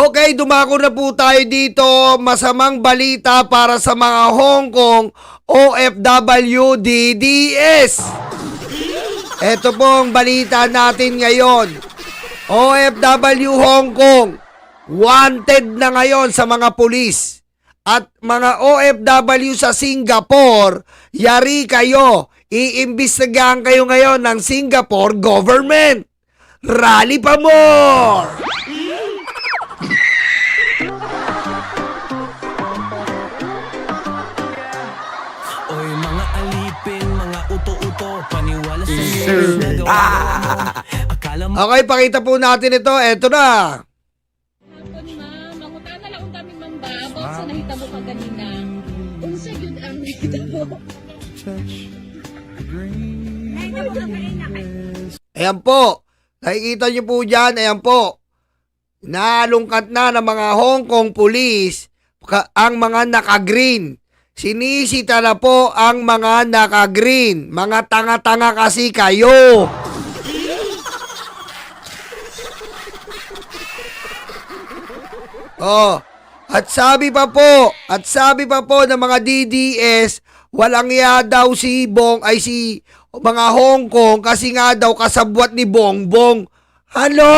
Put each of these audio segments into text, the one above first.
Okay, dumako na po tayo dito. Masamang balita para sa mga Hong Kong OFW DDS. Ito pong balita natin ngayon. OFW Hong Kong, wanted na ngayon sa mga pulis. At mga OFW sa Singapore, yari kayo. Iimbestigahan kayo ngayon ng Singapore government. Rally pa more! Oy, mga alipin, mga uto-uto, paniwala sa news na gawa. Akala mo Okay, pakita po natin ito. Ito na. Hapon, ma'am. Manguta na lang ang daming mambabot sa nahita mo pa kanina. Unsa yun ang nahita mo? Ayan po. Nakikita niyo po dyan. Ayan po. Nalungkat na ng mga Hong Kong police ang mga naka-green. Sinisita na po ang mga naka-green. Mga tanga-tanga kasi kayo. Oh, at sabi pa po ng mga DDS, walang iya daw si Bong ay si mga Hong Kong kasi nga daw kasabwat ni Bongbong. Ano?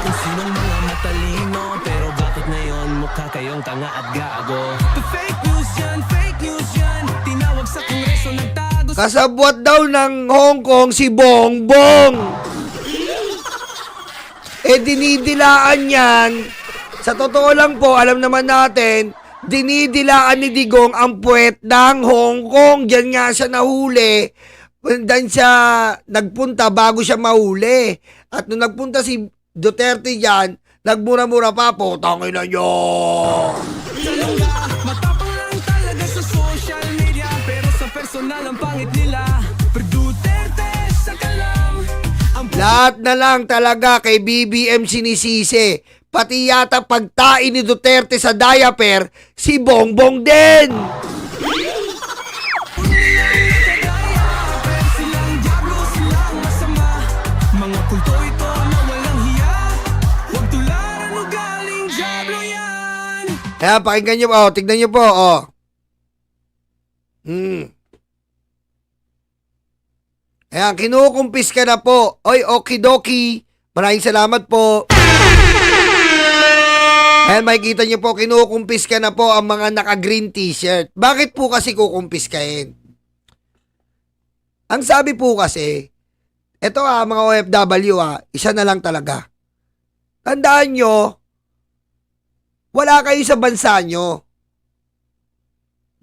kung sinong mga matalino, pero bakit ngayon mukha kayong tanga at gago? Fake news yan, tinawag sa kongreso, nagtago sa Kasabwat daw ng Hong Kong si Bongbong. Dinidilaan yan. Sa totoo lang po, alam naman natin, dinidilaan ni Digong ang puwet ng Hong Kong. Diyan nga siya nahuli. Dan siya nagpunta bago siya mahuli. At nung nagpunta si Duterte dyan, nagmura-mura pa po. Tangina nyo. salunga. Matapang lang talaga sa social media, pero sa personal ang pangit nila. Pero Duterte sa kalam, ang Lahat na lang talaga kay BBM sinisisi. Pati yata pagtain ni Duterte sa diaper, si Bongbong din. silang diablo, silang masama. Mga kulto ito na walang hiya. Huwag tularan o galing diablo yan. Kaya pakinggan nyo po, tignan nyo po, Ayan, kinukumpis ka na po. Oy, okidoki. Maraming salamat po. Ayan, makikita nyo po, kinukumpis ka na po ang mga naka-green t-shirt. Bakit po kasi kukumpiskahin? Ang sabi po kasi, eto mga OFW isa na lang talaga. Tandaan nyo, wala kayo sa bansa nyo.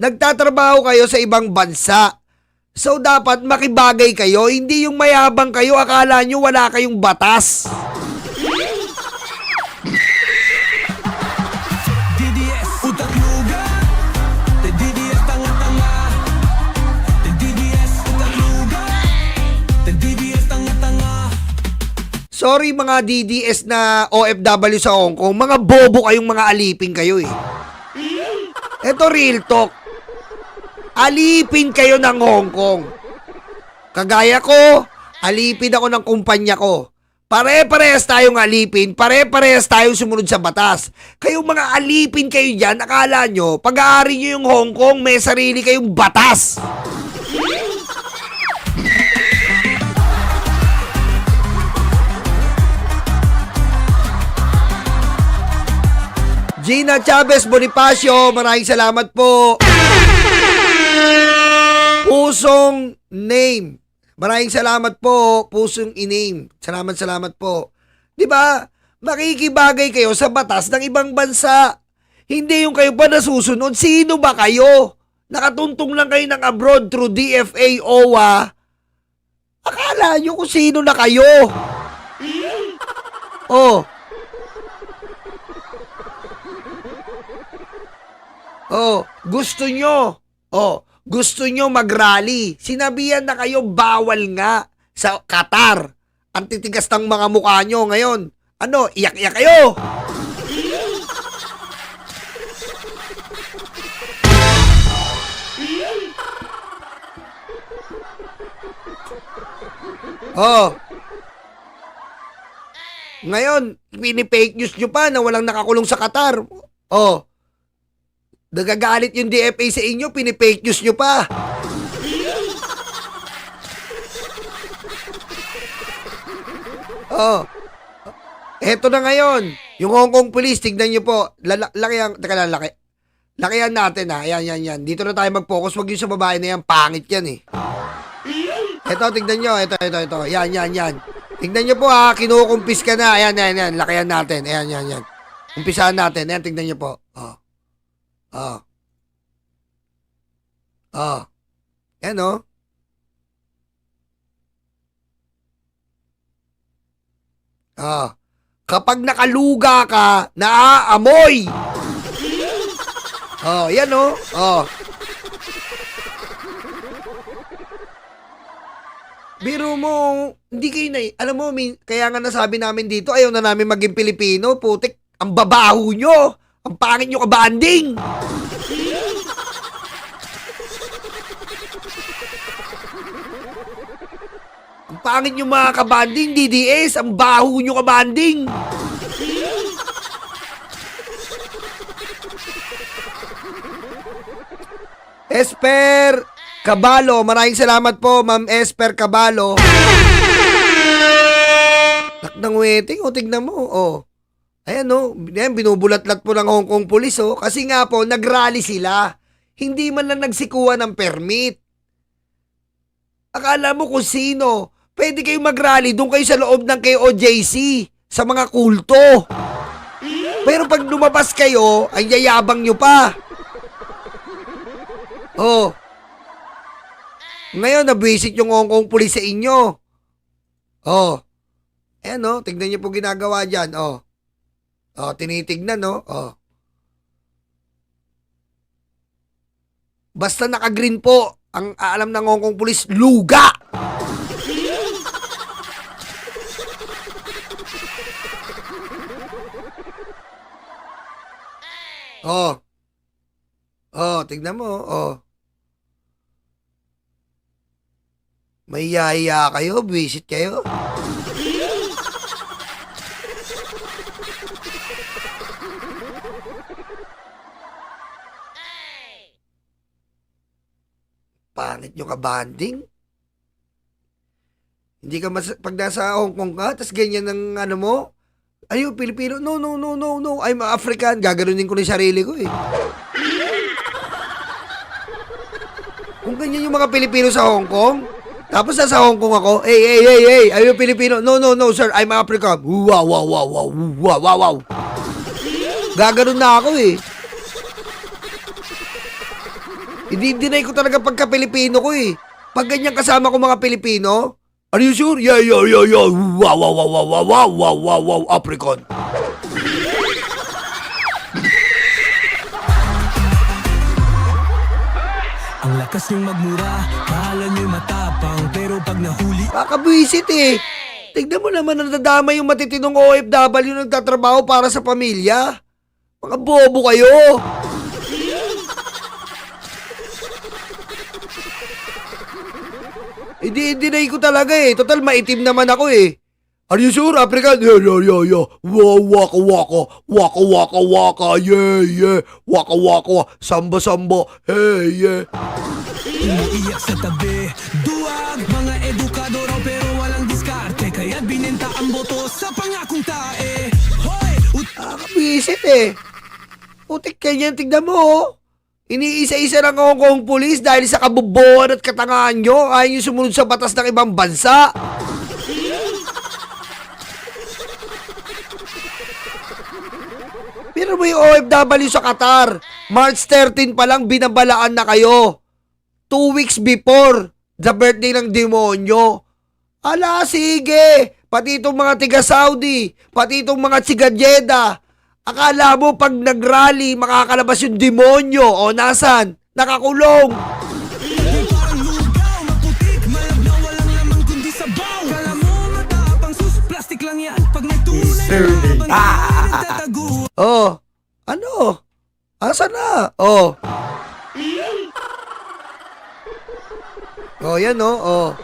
Nagtatrabaho kayo sa ibang bansa. So, dapat makibagay kayo. Hindi yung mayabang kayo, akala nyo wala kayong batas. DDS, utak luga. DDS, tanga-tanga. DDS, utak luga. DDS, tanga-tanga. Sorry mga DDS na OFW sa Hong Kong, mga bobo kayong mga alipin kayo eh. Ito real talk. Alipin kayo ng Hong Kong. Kagaya ko, alipin ako ng kumpanya ko. Pare-parehas tayong alipin, pare-parehas tayong sumunod sa batas. Kayong mga alipin kayo dyan, akala nyo, pag-aari nyo yung Hong Kong, may sarili kayong batas. Gina Chavez Bonifacio, maraming salamat po. Pusong name. Maraming salamat po, pusong in-name. Salamat po. 'Di ba? Makikibagay kayo sa batas ng ibang bansa. Hindi yung kayo pa nasusunod. Sino ba kayo? Nakatuntong lang kayo ng abroad through DFA, OWA. Akala nyo kung sino na kayo. Oh. Oh, gusto nyo mag-rally. Sinabihan na kayo, bawal nga sa Qatar. Ang titigas ng mga mukha nyo ngayon. Ano, iyak-iyak kayo. Oh. Ngayon, pinipake news nyo pa na walang nakakulong sa Qatar. Oh. Nagagalit yung DFA sa inyo, pinipake news nyo pa. Oh. Eto na ngayon. Yung Hong Kong Police, tignan nyo po. Teka lang, laki. Lakihan natin ha. Yan. Dito na tayo mag-focus. Wag yung sa babae na yan. Pangit yan eh. Eto, tignan nyo. Ito. Yan. Tignan nyo po ha. Kinukumpis ka na. Ayan. Lakihan natin. Ayan. Umpisahan natin. Ayan, tignan nyo po. Ayan o. Kapag nakaluga ka, naaamoy. Yan o. Biro mo, hindi kayo alam mo, kaya nga nasabi namin dito, ayaw na namin maging Pilipino, putik, ang babaho nyo, ang pangit nyo kabanding. Ang pangit nyo mga kabanding, DDS, ang baho nyo kabanding. Esper Cabalo, maraming salamat po, Ma'am Esper Cabalo. Naknang wedding, tignan mo, Ayan yan, binubulat-lat po ng Hong Kong Police, Kasi nga po, nagrally sila. Hindi man lang nagsikuha ng permit. Akala mo kung sino. Pwede kayo mag-rally, doon kayo sa loob ng KOJC, sa mga kulto. Pero pag lumabas kayo, ay yayabang nyo pa. Ngayon, nabwisit yung Hong Kong Police sa inyo. Ayan tignan nyo po ginagawa dyan, tinitignan, Basta naka-green po, ang alam ng Hong Kong Police, luga! Tignan mo, May yaya kayo, visit kayo. Pangit nyo ka-banding. Hindi ka pag nasa Hong Kong ka, tas ganyan ng ano mo, ayo, Pilipino, no, I'm African, gaganunin ko na yung sarili ko eh. Kung ganyan yung mga Pilipino sa Hong Kong, tapos nasa Hong Kong ako, hey, are you Filipino? No, sir, I'm African. Wow. Gaganon na ako eh. Hindi-deny ko talaga pagka-Pilipino ko eh. Pag ganyan kasama ko mga Pilipino, are you sure? Yeah. Wow, African. Ang lakas niyong magmura, kala niyo'y matapang, pero pag nahuli Kakabwisit eh. Tignan mo naman, nadadama yung matitinong OFW na nagtatrabaho para sa pamilya. Mga bobo kayo. Hindi ko talaga eh. Total, maitim naman ako eh. Are you sure, African? Yeah. Wow, waka, yeah. Waka, samba, hey, yeah. Umiiyak sa tabi, duwag mga edukador pero walang diskarte, kaya't binenta ang boto sa pangakong tae. Hoy! Kabisit eh. Putik kanyan, tignan mo Iniisa-isa ng Hong Kong Police dahil sa kabubuan at katangahan nyo. Ayaw nyo sumunod sa batas ng ibang bansa. Pero may OFW sa Qatar. March 13 pa lang binabalaan na kayo. 2 weeks before the birthday ng demonyo. Ala, sige. Pati itong mga tiga-Saudi. Pati itong mga tiga-Jeddah. Akala mo pag nag-rally, makakalabas yung demonyo. O nasan? Nakakulong. Parang lugaw, maputik, malabnaw, walang laman kundi sabaw. Kala mo matapang sus, plastic lang yan. Pag may tunay na laban, nagtatago. Oh, ano? Asan na? Oh. Oh, yan oh.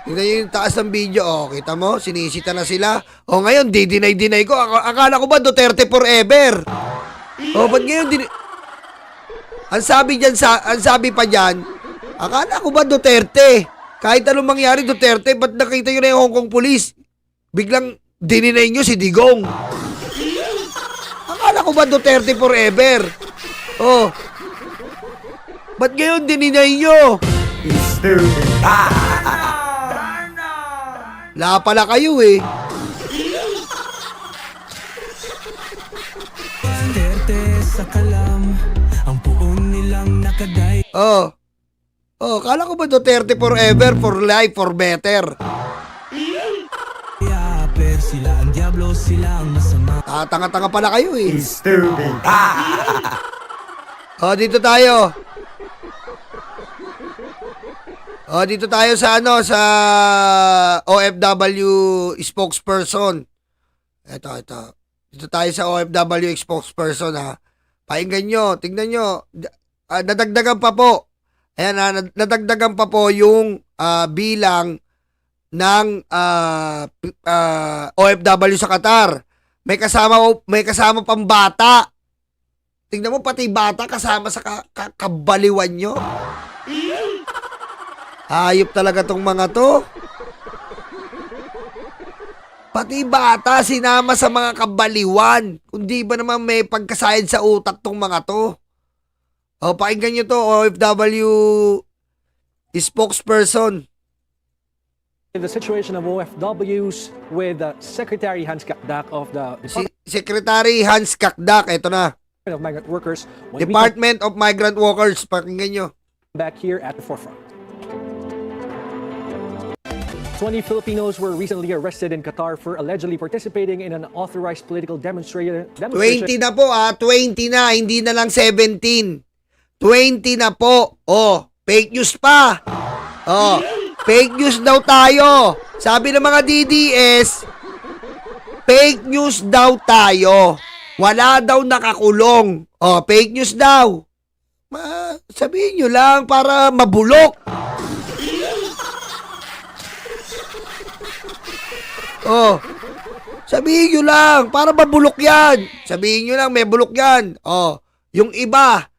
Tignan nyo yung taas ng video. Oh, kita mo? Sinisita na sila. Oh, ngayon, di-deny ko. Akala ko ba Duterte forever? Oh, ba't ngayon ang sabi pa dyan, akala ko ba Duterte? Kahit anong mangyari Duterte, ba't nakita nyo na yung Hong Kong police? Biglang dininay nyo si Digong. Akala ko ba Duterte forever? Oh. Ba't ngayon dininay nyo? La pala kayo eh. Duterte sa kalam, ang puon nilang nakaday. Oh. Oh, kala ko ba Duterte forever, for life, for better? Pero sila ang diablo, sila ang masama. Tanga-tanga pala kayo eh. Oh, dito tayo. Oh, dito tayo sa sa OFW spokesperson. Ito. Dito tayo sa OFW spokesperson ha. Pakinggan nyo, tingnan nyo. Nadagdagan pa po. Ayan ha, nadagdagan pa po yung bilang ng OFW sa Qatar. May kasama pang bata. Tingnan mo, pati bata kasama sa kabaliwan nyo. Hayop talaga tong mga to. Pati bata sinama sa mga kabaliwan. Kundi ba naman may pagkasayad sa utak tong mga to? O, pakinggan nyo to, OFW spokesperson. The situation of OFWs with Secretary Hans Kakdak of the Secretary Hans Kakdak, ito na. Department of Migrant Workers. When we Department of Migrant Workers, pakinggan nyo. come back here at the forefront. 20 Filipinos were recently arrested in Qatar for allegedly participating in an authorized political demonstration. 20 na po 20 na, hindi na lang 17. 20 na po. Oh, fake news pa. Oh, fake news daw tayo. Sabi ng mga DDS, fake news daw tayo. Wala daw nakakulong. Oh, fake news daw. Sabihin nyo lang para mabulok. Oh, sabihin nyo lang, para mabulok yan. Sabihin nyo lang, may bulok yan. Oh, yung iba,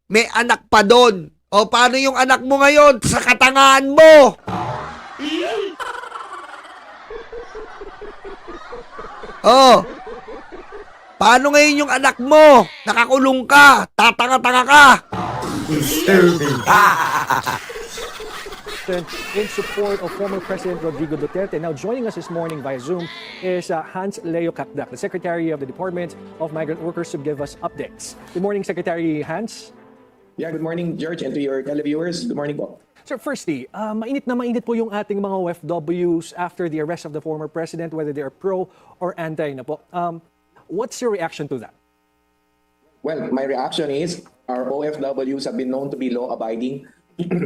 may anak pa doon. Oh, paano yung anak mo ngayon sa katangahan mo? Oh, paano ngayon yung anak mo? Nakakulong ka, tatanga-tanga ka. In support of former President Rodrigo Duterte. Now joining us this morning via Zoom is Hans Leo Kakdak, the Secretary of the Department of Migrant Workers, to give us updates. Good morning, Secretary Hans. Yeah, good morning, George, and to your televiewers. Good morning po. Sir, firstly, mainit na mainit po yung ating mga OFWs after the arrest of the former president, whether they are pro or anti na po. What's your reaction to that? Well, my reaction is our OFWs have been known to be law-abiding.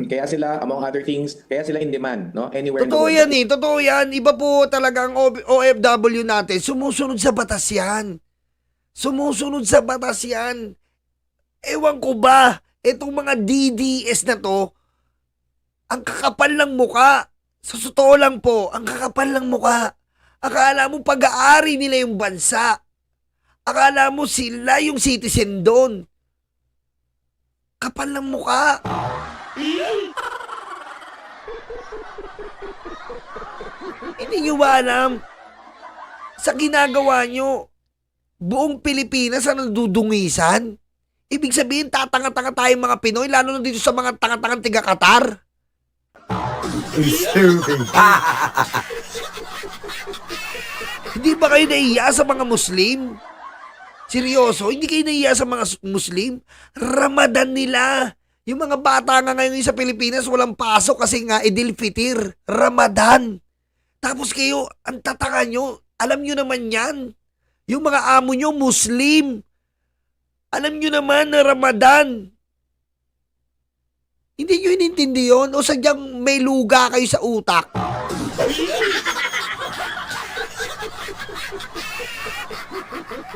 Kaya sila, among other things, kaya sila in demand, no? Anywhere in the Totoo world. yan eh, totoo yan. Iba po talaga ang OFW natin. Sumusunod sa batas yan. Sumusunod sa batas yan. Ewan ko ba, itong mga DDS na to, ang kakapal ng muka. Sa totoo lang po, ang kakapal ng muka. Akala mo pag-aari nila yung bansa. Akala mo sila yung citizen doon. Kapal ng muka. Hindi nyo ba alam? Sa ginagawa nyo, buong Pilipinas ang nandudungisan? Ibig sabihin, tatanga-tanga tayong mga Pinoy, lalo na dito sa mga tanga-tangang tiga-Qatar. Hindi ba kayo nahiya sa mga Muslim? Seryoso, hindi kayo nahiya sa mga Muslim? Ramadan nila. Yung mga bata nga ngayon sa Pilipinas walang pasok kasi nga Idil Fitir, Ramadan. Tapos kayo, ang tatanga nyo, alam nyo naman yan. Yung mga amo nyo, Muslim. Alam nyo naman na Ramadan. Hindi nyo inintindi yun? O sadyang may luga kayo sa utak?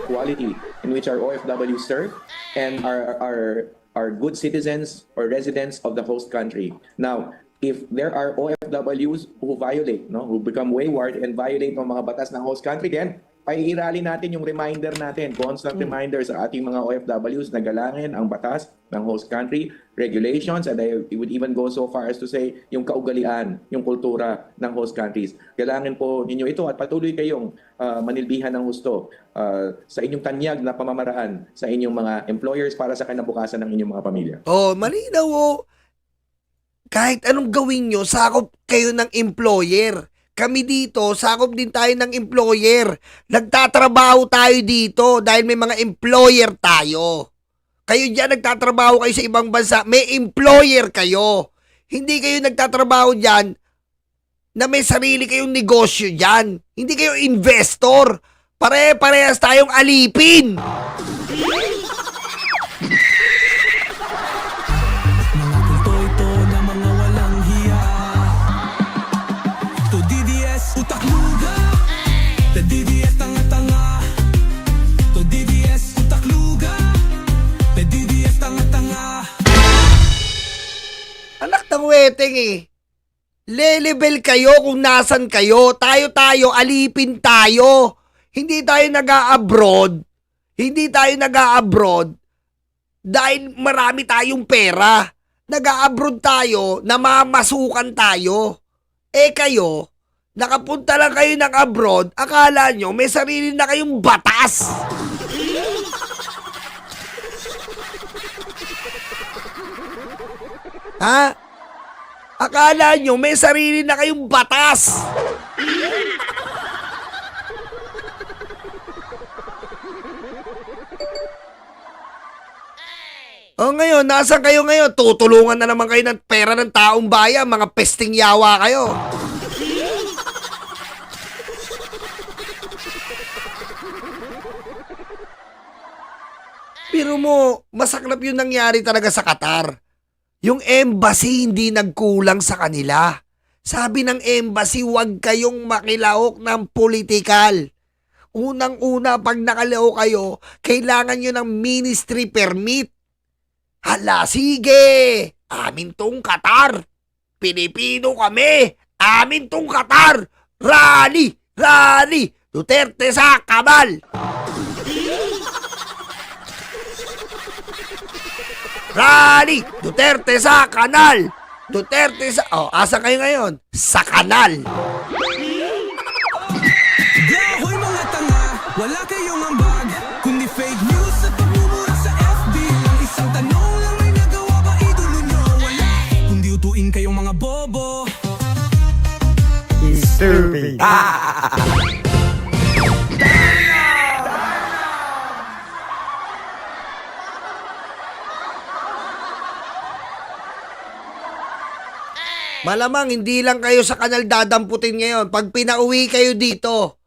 Quality in which our OFWs serve and are good citizens or residents of the host country. Now, if there are OFWs who violate, no, who become wayward and violate ng mga batas ng host country, then paiirali natin yung reminder natin, constant reminder sa ating mga OFWs na galangin ang batas ng host country, regulations, and I would even go so far as to say yung kaugalian, yung kultura ng host countries. Galangin po ninyo ito at patuloy kayong manilbihan ng husto sa inyong tanyag na pamamaraan sa inyong mga employers para sa kinabukasan ng inyong mga pamilya. Oh, malinaw oh. Kahit anong gawin nyo, sakop kayo ng employer. Kami dito, sakop din tayo ng employer. Nagtatrabaho tayo dito dahil may mga employer tayo. Kayo dyan, nagtatrabaho kayo sa ibang bansa, may employer kayo. Hindi kayo nagtatrabaho dyan na may sarili kayong negosyo dyan. Hindi kayo investor. Pare-parehas tayong alipin. Mga kulto ito na mga walang hiya. To DDS, utak luga. To DDS, tanga-tanga. To DDS, utak luga. To DDS, tanga-tanga. Anak ng weteng eh. Le-level kayo kung nasan kayo. Tayo-tayo, alipin tayo. Hindi tayo nag-a-abroad. Hindi tayo nag-a-abroad dahil marami tayong pera. Nag-a-abroad tayo, namamasukan tayo. Eh kayo, nakapunta lang kayo ng abroad, akala nyo may sarili na kayong batas. Ha? Akala nyo may sarili na kayong batas. O ngayon, nasan kayo ngayon? Tutulungan na naman kayo ng pera ng taong bayan, mga pesting yawa kayo. Pero mo, masaklap yung nangyari talaga sa Qatar. Yung embassy hindi nagkulang sa kanila. Sabi ng embassy, huwag kayong makilahok ng politikal. Unang-una, pag nakalahok kayo, kailangan nyo ng ministry permit. Hala, sige! Amin tong Qatar! Pilipino kami! Amin tong Qatar! Rally! Rally! Duterte sa kabal! Rally! Duterte sa kanal! Duterte sa... Oh, asa kayo ngayon? Sa kanal! Yahoy mga tanga, wala kayong ambag. Kundi fake news at pagmumura sa FB. Ang isang tanong lang may nagawa ba idolo nyo? Wala, kundi utuin kayong mga bobo. Malamang hindi lang kayo sa kanal dadamputin ngayon. Pag pinauwi kayo dito,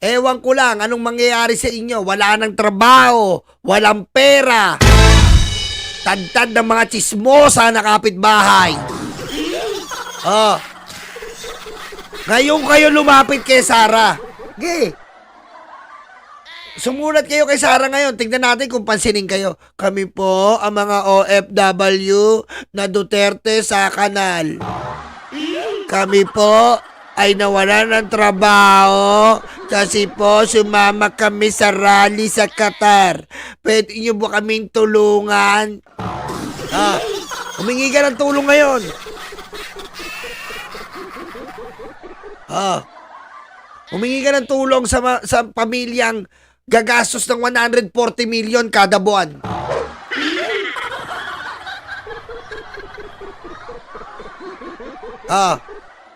ewan ko lang anong mangyayari sa inyo. Wala nang trabaho, walang pera. Tad-tad ng mga tsismosa na kapitbahay. Oh. Ngayon kayo lumapit kay Sara. Okay. Sumulat kayo kay Sara ngayon. Tignan natin kung pansinin kayo. Kami po ang mga OFW na Duterte sa kanal. Kami po ay nawalan ng trabaho kasi po sumama kami sa rally sa Qatar. Pwede niyo po kaming tulungan? Humingi ka ng tulong ngayon. Humingi ka ng tulong sa pamilyang gagastos ng 140 million kada buwan.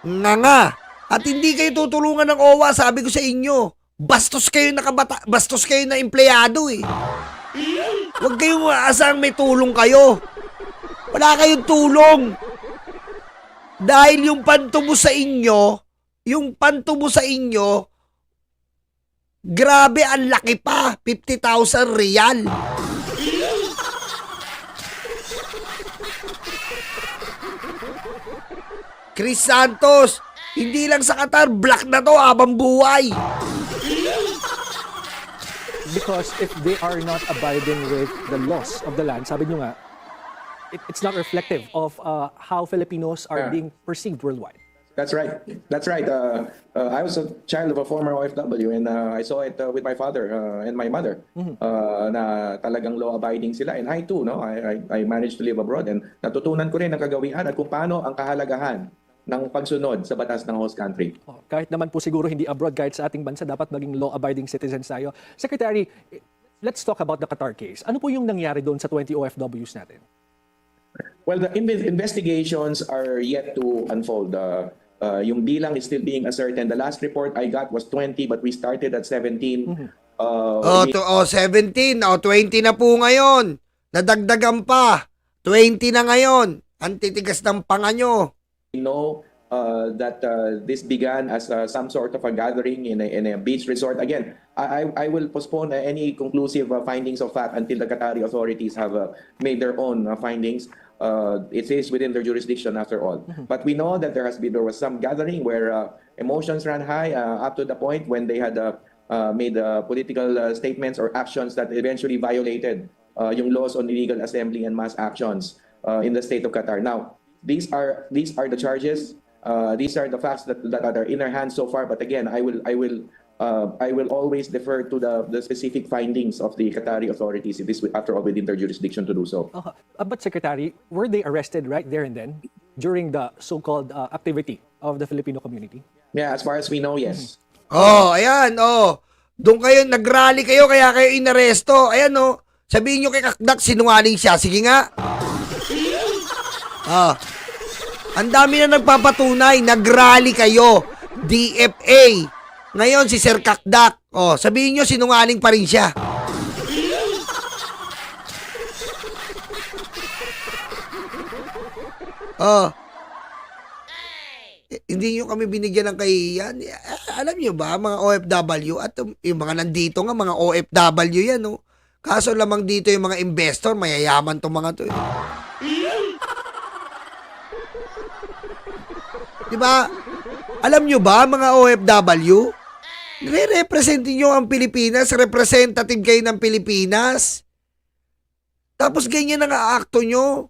Nga. At hindi kayo tutulungan ng OWA, sabi ko sa inyo. Bastos kayo bastos kayo na empleyado eh. Huwag kayong aasang may tulong kayo. Wala kayong tulong. Dahil yung pantubo sa inyo, grabe, ang laki pa. 50,000 real. Chris Santos, hindi lang sa Qatar, black na to habang buhay. Because if they are not abiding with the laws of the land, sabi nyo nga, it's not reflective of how Filipinos are Yeah. being perceived worldwide. That's right. That's right. I was a child of a former OFW, and I saw it with my father and my mother na talagang law-abiding sila. And I too, no, I managed to live abroad, and natutunan ko rin ang kagawian at kung paano ang kahalagahan ng pagsunod sa batas ng host country. Oh, kahit naman po siguro hindi abroad, kahit sa ating bansa, dapat maging law-abiding citizens tayo. Secretary, let's talk about the Qatar case. Ano po yung nangyari doon sa 20 OFWs natin? Well, the investigations are yet to unfold. Yung bilang is still being ascertained. The last report I got was 20, but we started at 17. 17. 20 na po ngayon. Nadagdagan pa. 20 na ngayon. Ang titigas ng panga nyo. We know that this began as some sort of a gathering in a beach resort. Again, I will postpone any conclusive findings of fact until the Qatari authorities have made their own findings. It is within their jurisdiction after all. But we know that there was some gathering where emotions ran high up to the point when they had made political statements or actions that eventually violated yung laws on illegal assembly and mass actions in the state of Qatar. Now, these are the charges. These are the facts that are in our hands so far. But again, I will always defer to the specific findings of the Qatari authorities. It is after all within their jurisdiction to do so. But Secretary, were they arrested right there and then during the so-called activity of the Filipino community? Yeah, as far as we know, yes. Ayan, Doon kayo, nag-rally kayo, kaya kayo inaresto. Ayan, sabihin nyo kay Kakdak, sinungaling siya. Sige nga. Ang dami na nagpapatunay, nag-rally kayo. DFA. Ngayon, si Sir Kakdak. Sabihin nyo, sinungaling pa rin siya. Hindi nyo kami binigyan ng kahihiyan. Alam nyo ba, mga OFW, at yung mga nandito nga, mga OFW yan, Kaso lamang dito yung mga investor, mayayaman tong mga to. Diba? Alam nyo ba, mga OFW, re-represent nyo ang Pilipinas, representative kayo ng Pilipinas. Tapos ganyan ang aakto nyo.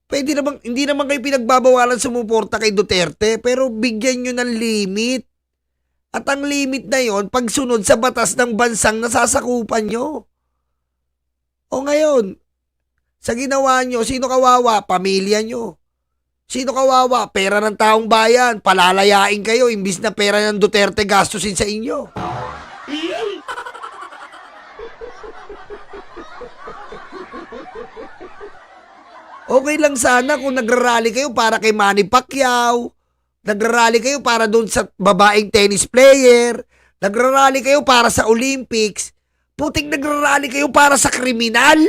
Pwede namang, hindi naman kayo pinagbabawalan sumuporta kay Duterte, pero bigyan nyo ng limit. At ang limit na yon, pagsunod sa batas ng bansang nasasakupan nyo. O ngayon, sa ginawa nyo, sino kawawa? Pamilya nyo. Sino kawawa? Pera ng taong bayan. Palalayain kayo, imbis na pera ng Duterte gastusin sa inyo. Okay lang sana kung nagrarally kayo para kay Manny Pacquiao. Nagrarally kayo para doon sa babaeng tennis player. Nagrarally kayo para sa Olympics. Puting nagrarally kayo para sa kriminal.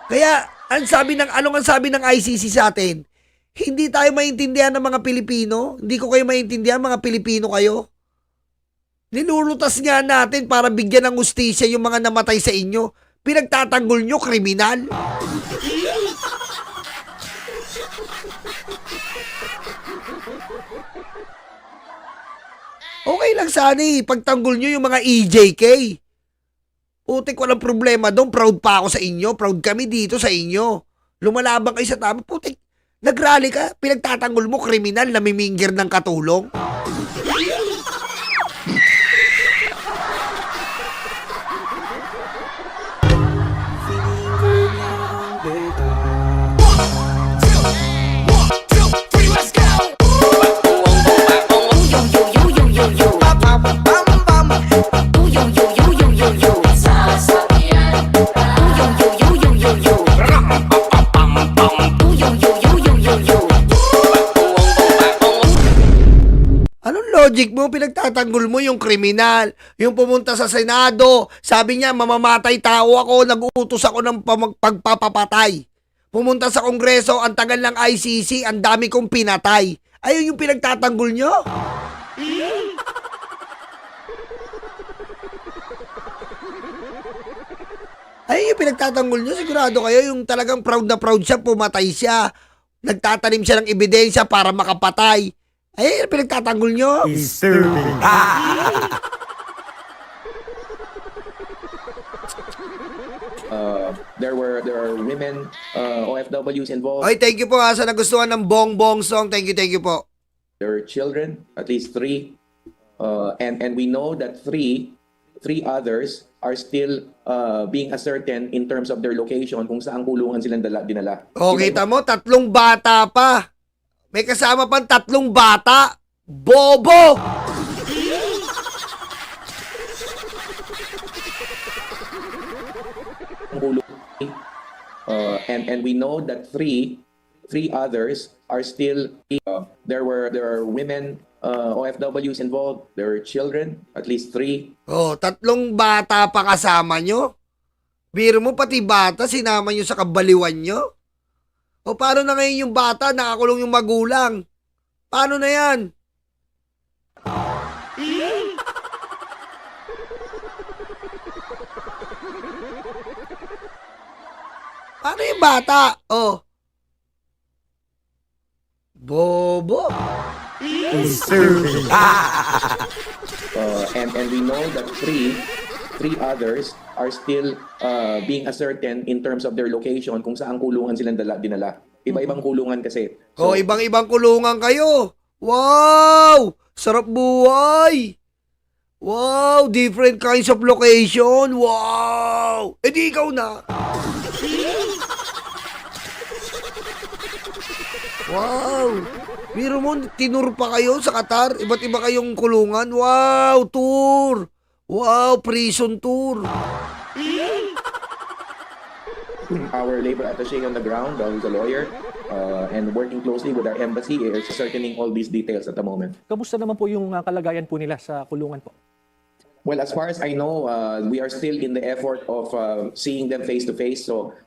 Kaya, anong sabi ng ICC sa atin? Hindi tayo maintindihan ng mga Pilipino. Hindi ko kayo maintindihan, mga Pilipino kayo. Nilulutas nga natin para bigyan ng hustisya yung mga namatay sa inyo. Pinagtatanggol nyo, kriminal. Okay lang sana pagtanggol nyo yung mga EJK. Putik, walang problema doon. Proud pa ako sa inyo. Proud kami dito sa inyo. Lumalabang kayo sa tama. Putik, nagrally ka. Pinagtatanggol mo, kriminal, namimingir ng katulong. Logic mo, pinagtatanggol mo yung kriminal, yung pumunta sa Senado, sabi niya, mamamatay tao ako, nag-uutos ako ng pagpapapatay. Pumunta sa Kongreso, ang tagal ng ICC, ang dami kong pinatay. Ayun yung pinagtatanggol nyo? Ayun yung pinagtatanggol nyo, sigurado kayo, yung talagang proud na proud siya, pumatay siya. Nagtatanim siya ng ebidensya para makapatay. Ay, pinagtatanggol nyo. There are women OFWs involved. Oy, thank you po sa nagustuhan ng Bong Bong song. Thank you po. There are children, at least 3, and we know that three others are still being ascertained in terms of their location kung saan kulungan silang dinala. O, kita mo, 3 bata pa. May kasama pang 3 bata. Bobo! And we know that three others are still there are women OFWs involved, there are children, at least 3. Oh, 3 bata pa kasama nyo? Biro mo pati bata, sinama nyo sa kabaliwan nyo? O paano na ngayon yung bata, nakakulong yung magulang? Paano na yan? Paano yung bata? Oh. Bobo. And we know that three others are still being ascertained in terms of their location kung saan kulungan silang dinala. Iba-ibang kulungan kasi. Oh, ibang-ibang kulungan kayo. Wow! Sarap buhay. Wow, different kinds of location. Wow! Eh di ikaw na. Wow! Biro mo, tinur pa kayo sa Qatar? Iba't iba kayong kulungan? Wow! Tour! Wow! Prison tour! Our labor attaché on the ground, who's a lawyer, and working closely with our embassy, is ascertaining all these details at the moment. Kamusta naman po yung kalagayan po nila sa kulungan po? Well, as far as I know, we are still in the effort of seeing them face to face. So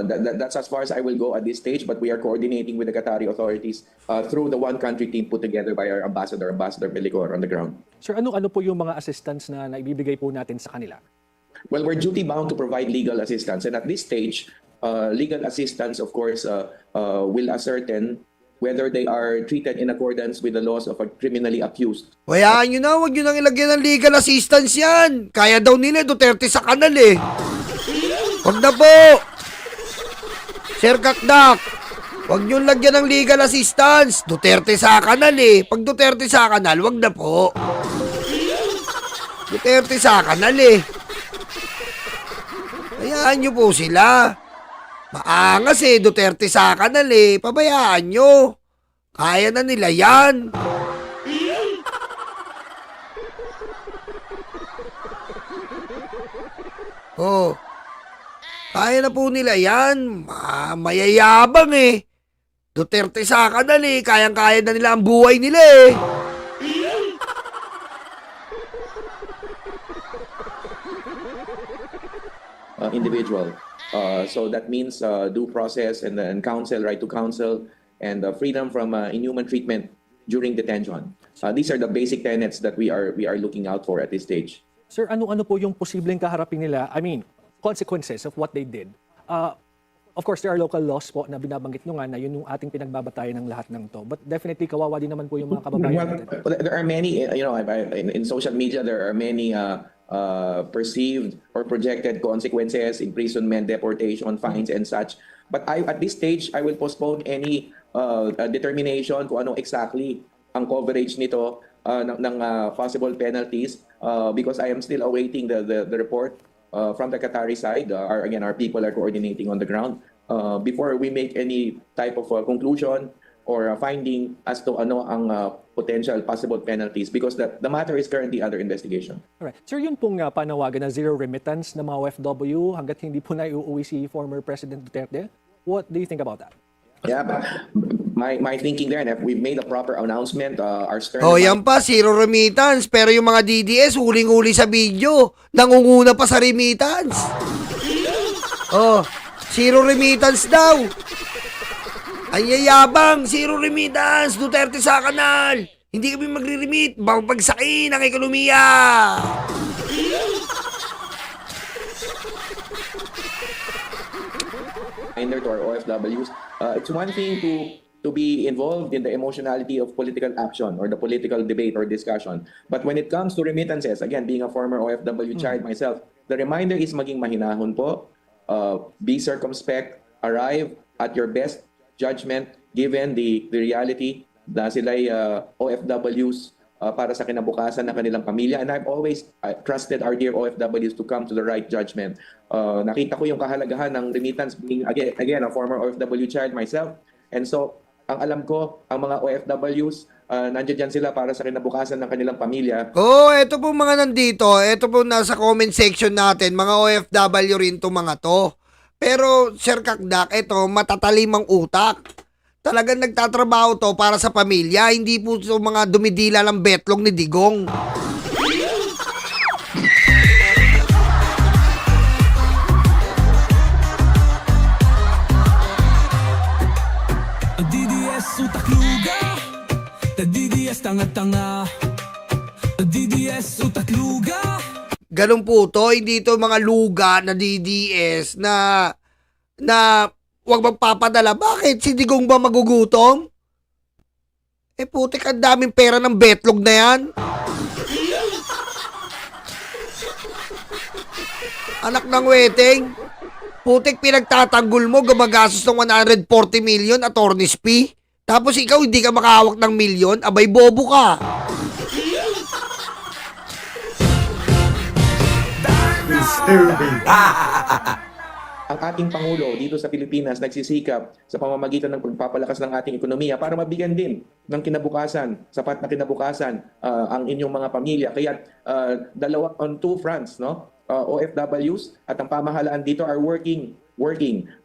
that's as far as I will go at this stage. But we are coordinating with the Qatari authorities through the one country team put together by our ambassador, Ambassador Pelicor, on the ground. Sir, ano po yung mga assistance na naibibigay po natin sa kanila? Well, we're duty bound to provide legal assistance, and at this stage, legal assistance, of course, will ascertain whether they are treated in accordance with the laws of a criminally accused. Hayaan nyo na, huwag nyo nang ilagyan ng legal assistance yan. Kaya daw nila, Duterte sa kanal eh. Huwag na po. Sir Kakdak, huwag nyo lagyan ng legal assistance. Duterte sa kanal eh. Pag Duterte sa kanal, huwag na po. Duterte sa kanal eh. Hayaan nyo po sila. Maangas eh, Duterte sa kanal eh. Pabayaan nyo. Kaya na nila yan. Oh. Kaya na po nila yan. Mayayabang eh. Duterte sa kanal eh. Kayang-kaya na nila ang buhay nila eh. Individual. So that means due process and counsel, right to counsel, and freedom from inhuman treatment during detention. These are the basic tenets that we are looking out for at this stage. Sir, ano po yung posibleng kaharapin nila? I mean, consequences of what they did. Of course, there are local laws po na binabanggit nyo nga na yun yung ating pinagbabatayan ng lahat ng to. But definitely, kawawa din naman po yung mga kababayan natin. Well, there are many, in social media, there are many perceived or projected consequences, imprisonment, deportation, fines, and such. But at this stage, I will postpone any determination kung ano exactly ang coverage nito ng possible penalties because I am still awaiting the report from the Qatari side. Our people are coordinating on the ground before we make any type of conclusion or finding as to ano ang potential possible penalties because the matter is currently under investigation. Alright. Sir, yun pong panawagan na zero remittance ng mga OFW hanggat hindi po na iuuwi si former President Duterte. What do you think about that? Yeah, but my thinking there, and if we've made a proper announcement, our stern... Oh, yan pa, zero remittance. Pero yung mga DDS, huling-huli sa video. Nangunguna pa sa remittance. Oh, zero remittance daw. Ang yayabang, zero remittance, Duterte sa kanal. Hindi kami magre-remit, babagsakin ang ekonomiya. Reminder to our OFWs, it's one thing to be involved in the emotionality of political action or the political debate or discussion. But when it comes to remittances, again, being a former OFW child myself, the reminder is maging mahinahon po. be circumspect, arrive at your best judgment given the reality na sila'y OFWs para sa kinabukasan ng kanilang pamilya. And I've always trusted our dear OFWs to come to the right judgment. Nakita ko yung kahalagahan ng remittance being, again, a former OFW child myself. And so, ang alam ko, ang mga OFWs, nandiyan dyan sila para sa kinabukasan ng kanilang pamilya. Eto po mga nandito, eto po nasa comment section natin, mga OFW rin to mga to. Pero Sir Kakdak, eto matatalimang utak. Talagang nagtatrabaho to para sa pamilya, hindi po so mga dumidila ng betlog ni Digong. DDS utak luga, DDS tanga-tanga, DDS utak luga. Ganun po to, hindi to mga luga na DDS na wag magpapadala. Bakit? Si Digong ba magugutom? Putik, ang daming pera ng betlog na yan. Anak ng weteng. Putik, pinagtatanggol mo, gumagastos ng 140 million attorney's fee. Tapos ikaw hindi ka makahawak ng milyon, abay bobo ka. Ang ating Pangulo dito sa Pilipinas nagsisikap sa pamamagitan ng pagpapalakas ng ating ekonomiya para mabigyan din ng kinabukasan, sapat na kinabukasan ang inyong mga pamilya. Kaya dalawa on two fronts, no? OFWs at ang pamahalaan dito are working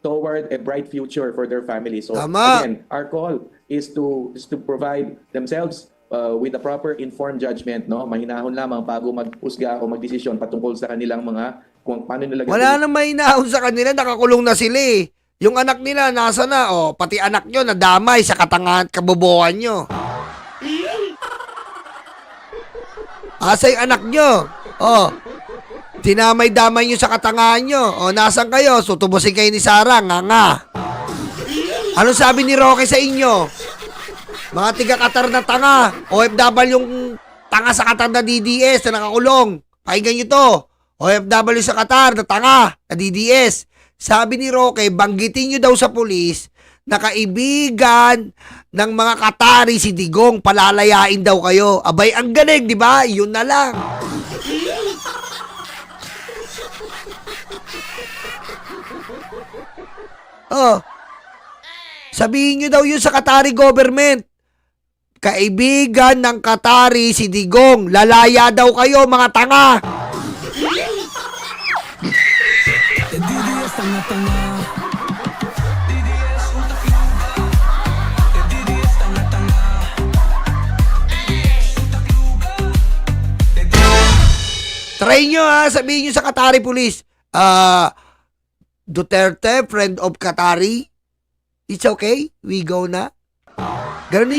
toward a bright future for their families. So Tama. again, our call is to provide themselves with a proper informed judgment, no? Mahinahon lamang bago mag-usga o magdesisyon patungkol sa kanilang mga kung paano nila Wala na may inahon sa kanila, nakakulong na sila eh. Yung anak nila, nasa na, pati anak nyo, nadamay sa katangahan at kabobohan nyo. Asa yung anak nyo? Dinamay-damay nyo sa katangahan nyo. Nasan kayo? Sutubusin kayo ni Sarah, nga. Ano sabi ni Roque sa inyo? Mga tiga-Qatar na tanga, OFW yung tanga sa Qatar na DDS na nakakulong. Pakinggan nyo to. OFW sa Qatar na tanga na DDS. Sabi ni Roque, banggitin nyo daw sa pulis na kaibigan ng mga Qatari si Digong, palalayain daw kayo. Abay, ang galing, di ba? Yun na lang. Sabihin nyo daw yun sa Qatari government. Kaibigan ng Qatari si Digong, lalaya daw kayo, mga tanga. DDS tanga-tanga, DDS utak luga, DDS tanga-tanga, DDS utak luga. Try nyo sabihin nyo sa Qatari police, Duterte, friend of Qatari, it's okay, we go na. Ganun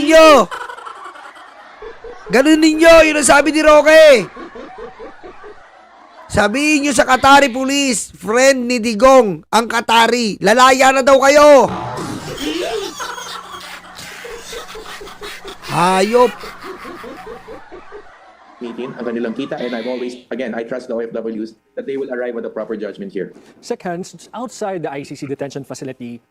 ninyo, yun ang sabi ni Roque. Sabihin nyo sa Qatari police, friend ni Digong, ang Qatari, lalaya na daw kayo. Hayop. Meeting ang kanilang kita, and I've always, again, I trust the OFWs that they will arrive at a proper judgment here. Second, outside the ICC detention facility,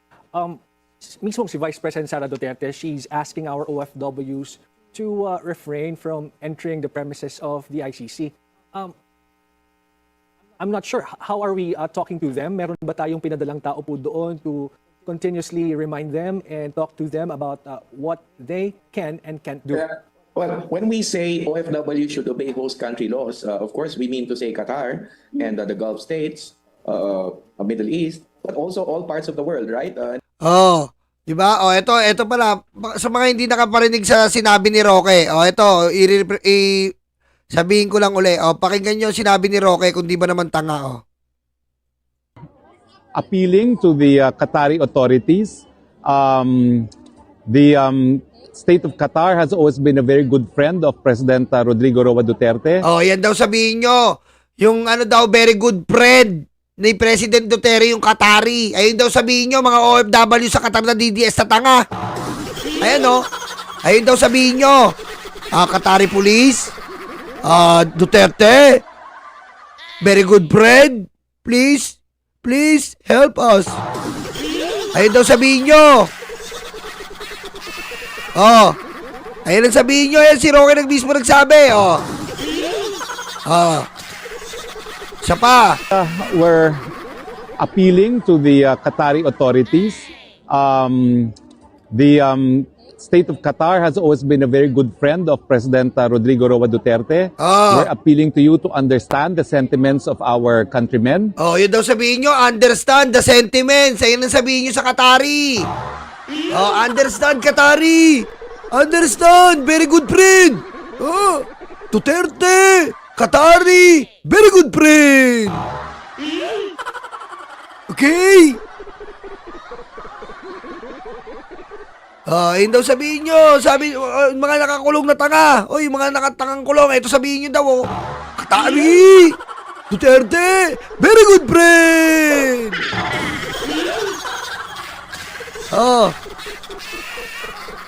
mismo si Vice President Sara Duterte, she's asking our OFWs to refrain from entering the premises of the ICC. I'm not sure, how are we talking to them? Meron ba tayong pinadalang tao po doon to continuously remind them and talk to them about what they can and can't do? Well, when we say OFW should obey host country laws, of course, we mean to say Qatar and the Gulf states, Middle East, but also all parts of the world, right? Di ba? Ito pala, sa mga hindi nakaparinig sa sinabi ni Roque, sabihin ko lang uli, pakinggan nyo sinabi ni Roque kung di ba naman tanga, Appealing to the Qatari authorities, the state of Qatar has always been a very good friend of President Rodrigo Roa Duterte. Yan daw sabihin nyo. Yung very good friend ni President Duterte, yung Qatari. Ayun daw sabihin nyo, mga OFW sa Qatar na DDS na tanga. Ayun daw sabihin nyo. Qatari police, Duterte, very good friend. Please Please help us. Ayun daw sabihin nyo. Oh. Ayun ang sabihin nyo. Ayan si Roque mismo nagsabi. Oh. Oh. Siya pa. We're appealing to the Qatari authorities. The state of Qatar has always been a very good friend of President Rodrigo Roa Duterte. Ah. We're appealing to you to understand the sentiments of our countrymen. Oh, yun daw sabihin nyo. Understand the sentiments. Ayun ang sabihin nyo sa Qatari. Oh, understand Qatari. Understand. Very good friend. Oh, Duterte. Qatari. Very good friend. Okay. Yun daw sabihin nyo. Sabi, mga nakakulong na tanga. Oy, mga nakatangang kulong. Ito sabihin nyo daw, oh. Qatari. Duterte. Very good friend. Oh.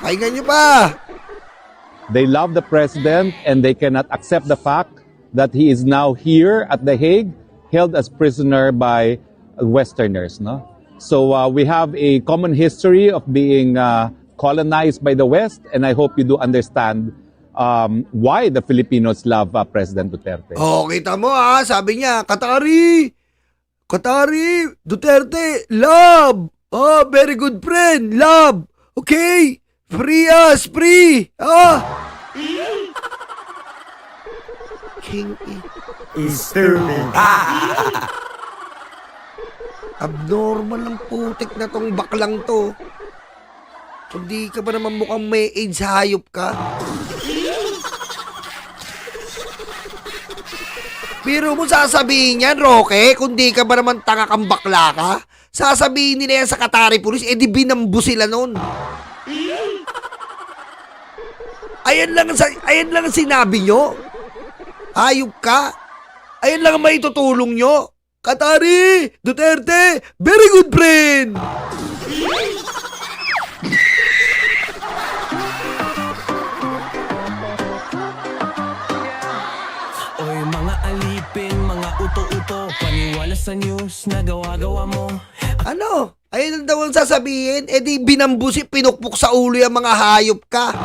Pakinggan nyo pa. They love the president and they cannot accept the fact that he is now here at The Hague, held as prisoner by Westerners. No? So we have a common history of being colonized by the West, and I hope you do understand why the Filipinos love President Duterte. Oh, kita mo sabi niya, Qatari, Duterte, love. Oh, very good friend, love. Okay, free us, free. King is stupid. Abnormal ang putik na tong baklang to. Hindi ka ba naman mukhang may AIDS, hayop ka? Pero mo sasabihin yan, Roque, kung di ka ba naman tanga kang bakla ka? Sasabihin nila yan sa Qatari Police, di binambu sila nun. Ayan lang ang sinabi nyo. Hayop ka. Ayan lang ang maitutulong nyo. Qatari, Duterte, very good friend. Oy mga alipin, mga uto-uto, paniwala sa news na gawa-gawa mo. Ano? Ayun daw ang sasabihin, di binambusi, pinukpok sa ulo yung mga hayop ka.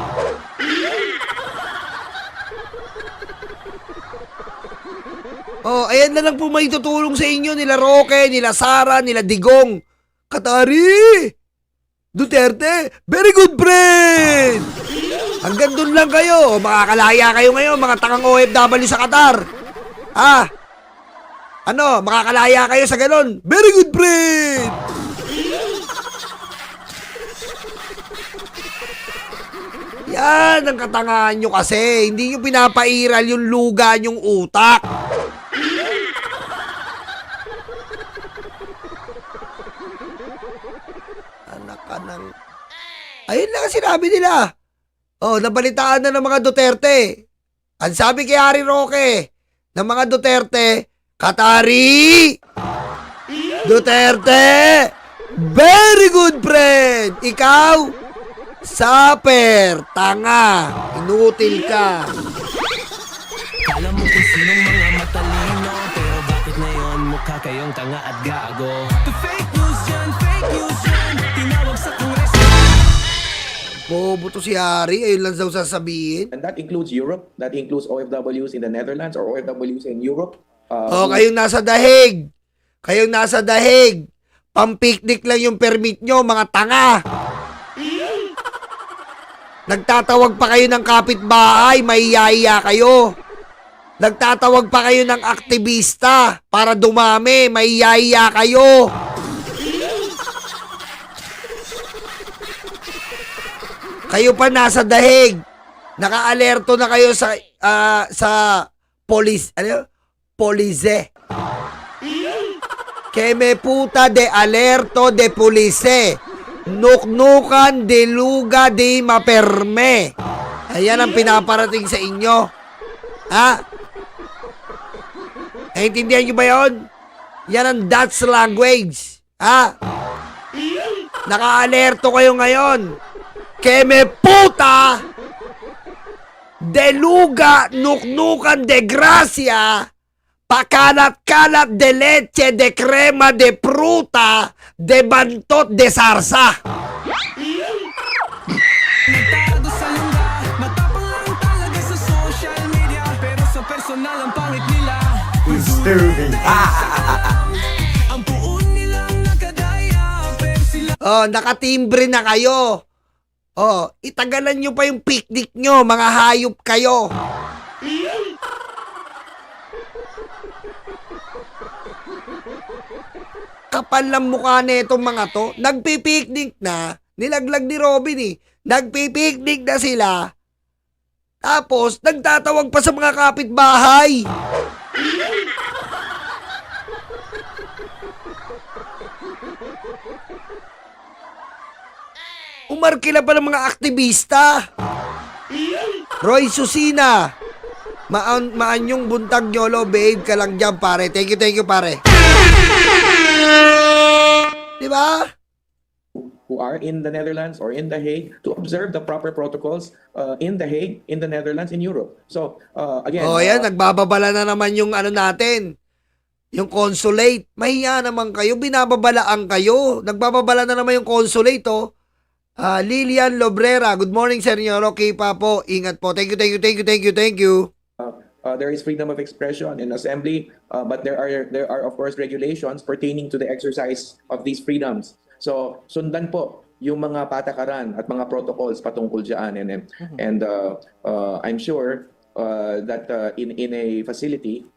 Oh, ayan na lang po may tutulong sa inyo, nila Roque, nila Sara, nila Digong. Qatari! Duterte, very good friend! Hanggang doon lang kayo, makakalaya kayo ngayon, mga tangang OFW sa Qatar. Ano, makakalaya kayo sa ganon, very good friend! Yan ang katangahan nyo kasi, hindi nyo pinapairal yung luga nyong utak. Anak ka ng... Ayun lang ang sinabi nila. Oh, nabalitaan na ng mga Duterte. Ang sabi kay Harry Roque ng mga Duterte, Qatari! Duterte! Very good friend! Ikaw, saper, tanga, inutil ka. Alam mo kung sinong mga matalino, pero bakit ngayon mukha kayong tanga at gago? The fake news yan, tinawag sa kongreso. Bobo to si Harry, ayun lang daw sasabihin. And that includes Europe, that includes OFWs in the Netherlands or OFWs in Europe. Kayong nasa dahig. Kayong nasa dahig. Pampiknik lang yung permit nyo, mga tanga. Nagtatawag pa kayo ng kapitbahay, mahihiya kayo. Nagtatawag pa kayo ng aktivista para dumami, mahihiya kayo. Kayo pa nasa dahig. Naka-alerto na kayo sa police, police. Que me puta de alerto de police. Nuknukan de luga de maperme. Ayan ang pinaparating sa inyo. Naintindihan nyo ba yun? Yan ang Dutch language. Naka-alerto kayo ngayon. Que me puta de luga nuknukan de gracia Pakalat-kalat de leche, de crema, de fruta, de bantot, de sarsa. Nagtado sa lungga, matapang lang talaga sa social media, pero sa personal ang pangit nila. Ang puon nilang nakadaya, pero sila Oh, nakatimbre na kayo. Oh, itagalan nyo pa yung picnic nyo, mga hayop kayo. Kapal ng mukha na itong mga to. Nagpipiknik na. Nilaglag ni Robin eh. Nagpipiknik na sila. Tapos, nagtatawag pa sa mga kapitbahay. Umarkila pa ng mga aktivista. Roy Susina. Maan yung buntag nyolo, behave ka lang dyan, pare. Thank you, pare. Diba? Who are in the Netherlands or in The Hague to observe the proper protocols in The Hague, in the Netherlands, in Europe. So, again... Oh, yan, nagbababala na naman yung ano natin. Yung consulate. Mahiya naman kayo, binababalaan kayo. Nagbababala na naman yung consulate, oh. Lilian Lobrera, good morning, Sir Rocky pa po. Ingat po. Thank you. there is freedom of expression and assembly, but there are of course regulations pertaining to the exercise of these freedoms. So sundan po yung mga patakaran at mga protocols patungkol diyan, and I'm sure that in a facility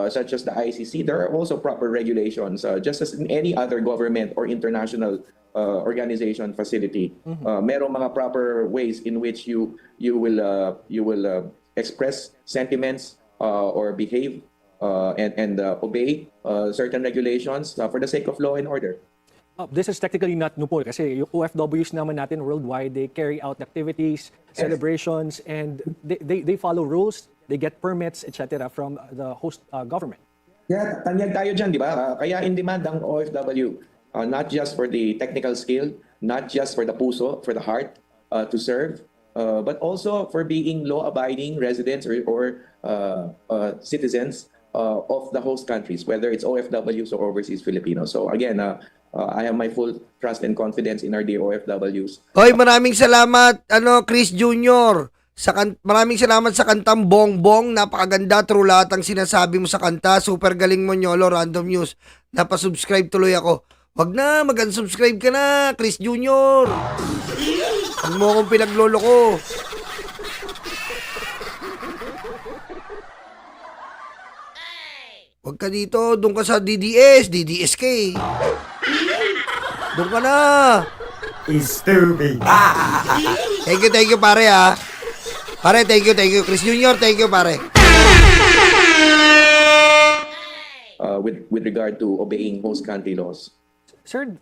such as the ICC, there are also proper regulations, just as in any other government or international organization facility. Merong mga proper ways in which you will express sentiments or behave and obey certain regulations for the sake of law and order. This is technically not new po kasi yung OFWs naman natin worldwide, they carry out activities, celebrations, and they follow rules, they get permits, etc. from the host government. Yeah, tanyag tayo dyan, di ba? Kaya in demand ang OFW, not just for the technical skill, not just for the puso, for the heart to serve, but also for being law-abiding residents or citizens of the host countries, whether it's OFWs or overseas Filipinos. So again, I have my full trust and confidence in our dear OFWs. Hoy, maraming salamat, Chris Jr. Maraming salamat sa kantang Bongbong. Napakaganda, true lahat ang sinasabi mo sa kanta. Super galing mo, Nyolo, Random News. Napasubscribe tuloy ako. Wag na, mag-unsubscribe ka na, Chris Jr. Huwag mo akong pinaglolo ko. Huwag ka dito, doon ka sa DDSK. Doon ka na. Stupid. Thank you, pare, ha. Pare, thank you. Chris Jr., thank you, pare. With regard to obeying host country laws. Sir,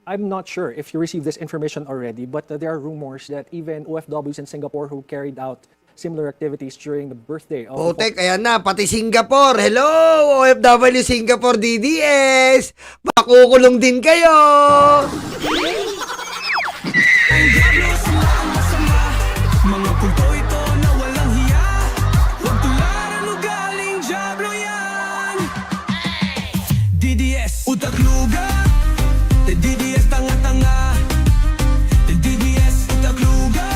I'm not sure if you received this information already, but there are rumors that even OFWs in Singapore who carried out similar activities during the birthday of... Otek, ayan na, pati Singapore. Hello, OFW Singapore DDS. Makukulong din kayo. mga kulto ito na walang hiya. Huwag tularan ugaling Diablo yan. DDS, utak luga. The DDS tanga-tanga. The DDS, utak luga.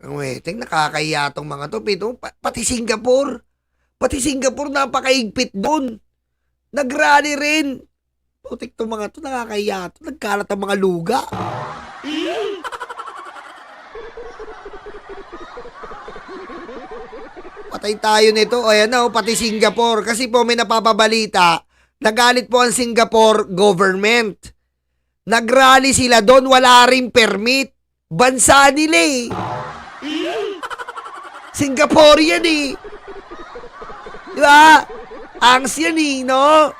Wetek, nakakahiya tong mga to. Pati Singapore. Pati Singapore, napakaigpit doon. Nagrally rin. Putik tong mga to, nakakahiya to. Nagkalat ang mga luga. Patay tayo nito. O yan na, pati Singapore. Kasi po may napapabalita. Nagalit po ang Singapore government. Nagrally sila doon, wala ring permit. Bansa nila eh. Singaporean eh. Di ba? Angs yan eh, no?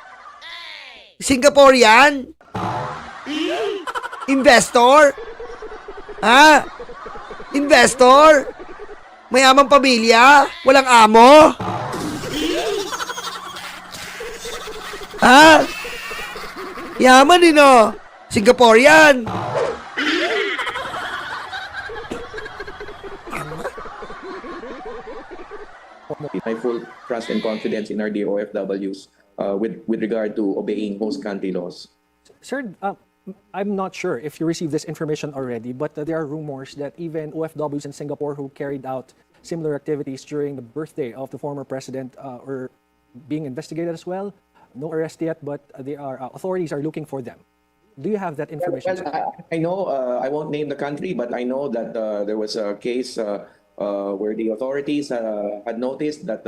Singaporean? Investor? Ha? Investor? Mayamang pamilya? Walang amo? Ha? Yaman eh, no? Singaporean? my full trust and confidence in our dear OFWs with regard to obeying host country laws. Sir, I'm not sure if you received this information already, but there are rumors that even OFWs in Singapore who carried out similar activities during the birthday of the former president are being investigated as well. No arrest yet, but authorities are looking for them. Do you have that information? Well, sir? I know, I won't name the country, but I know that there was a case where the authorities had noticed that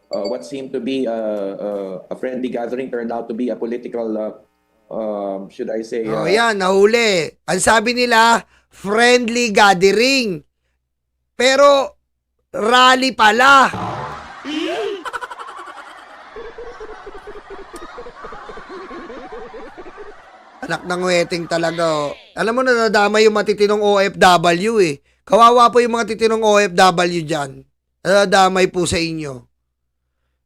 what seemed to be a friendly gathering turned out to be a political, should I say... Oh, yan, nahuli. Ang sabi nila, friendly gathering. Pero, rally pala. Anak ng wedding talaga, oh. Alam mo, nadadama yung matitinong OFW, eh. Kawawa po yung mga titinong OFW dyan. Nadadamay po sa inyo.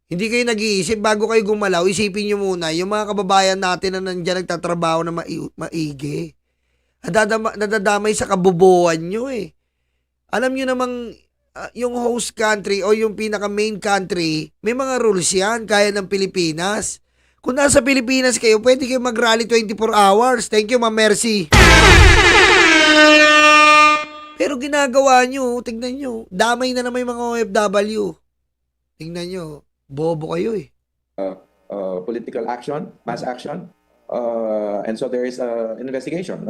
Hindi kayo nag-iisip bago kayo gumalaw. Isipin nyo muna, yung mga kababayan natin na nandiyan nagtatrabaho na maigi. Nadadamay sa kabubuan nyo, eh. Alam nyo namang, yung host country o yung pinaka main country, may mga rules yan, kaya ng Pilipinas. Kung nasa Pilipinas kayo, pwede kayo mag-rally 24 hours. Thank you, Ma'am Mercy. Pero ginagawa nyo, tignan nyo, damay na naman yung mga OFW. Tignan nyo, bobo kayo eh. Political action, mass action, and so there is an investigation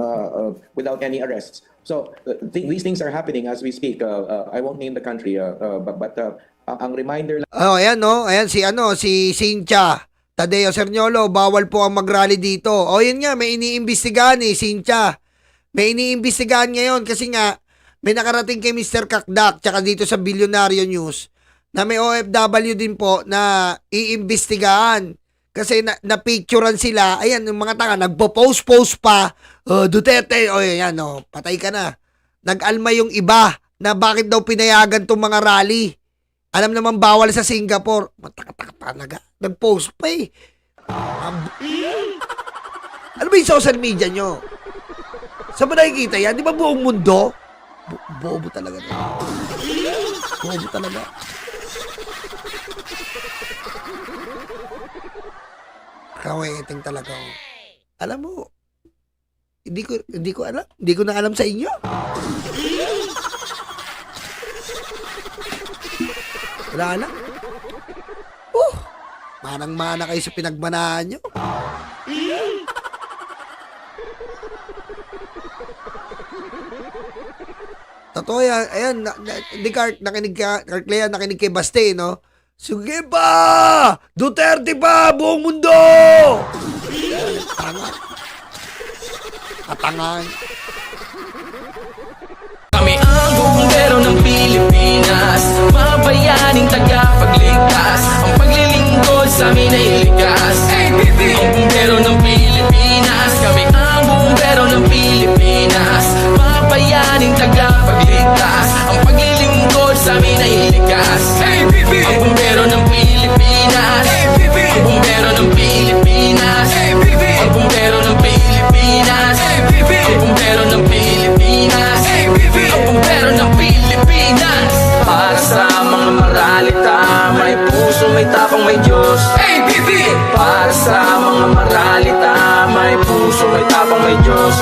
without any arrests. So these things are happening as we speak. I won't name the country, but ang reminder lang. Oh, ayan no, ayan si Cynthia Tadeo Cerniolo, bawal po ang mag-rally dito. O yun nga, may iniimbestigahan eh, Cynthia. May iniimbestigahan ngayon kasi nga, may nakarating kay Mr. Kakdak tsaka dito sa Bilyonaryo News na may OFW din po na iimbestigahan. Kasi na-picturean sila, ayan, yung mga tanga, nagpo-post pa, Duterte, o yan, no, patay ka na. Nag-alma yung iba na bakit daw pinayagan tong mga rally. Alam naman bawal sa Singapore. Mataka-taka talaga. Nag-post pa eh. Ano ba yung social media nyo? Saan ba nakikita yan? Di ba buong mundo? Bobo talaga. Bobo talaga. Kaweting talaga. Alam mo, hindi ko alam. Hindi ko na alam sa inyo. Wala na. Manang-mana kayo sa pinagmanahan nyo. Totoo yan. Ayan, hindi nakinig kay Baste, no? Sige pa! Duterte pa! Buong mundo! Tanga. Katangan. Kami ang bumbero ng Pilipinas, mga bayaning tagapagligtas. Ang paglilingkod sa amin ay likas. Ang bumbero ng Pilipinas, kami ang bumbero ng Pilipinas, mga bayaning tagapagligtas. Ang paglilingkod sa amin ay likas. Ang bumbero ng Pilipinas, ang bumbero ng Pilipinas, ang bumbero ng Pilipinas, ang bumbero ng Pilipinas, ang bumbero ng Pilipinas. Para sa mga maralita, may puso, may tapang, may Diyos. Para sa mga maralita, may puso, may tapang, may Diyos.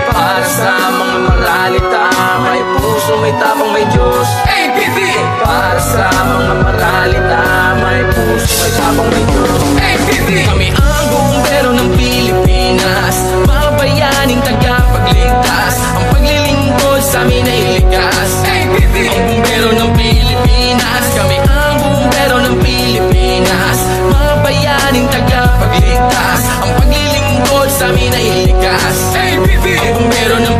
Para sa mga maralita, may puso, may tapang, may Diyos. Para sa mga maralita, may puso, may tapang, may Diyos. Kami ang bumbero ng Pilipinas, mga bayaning tagapagligtas. Ang paglilingkod sa amin ay likas. Ang bumbero ng Pilipinas, kami ang bumbero ng Pilipinas, mga bayaning tagapagligtas. Ang paglilingkod sa amin ay likas. Ang bumbero ng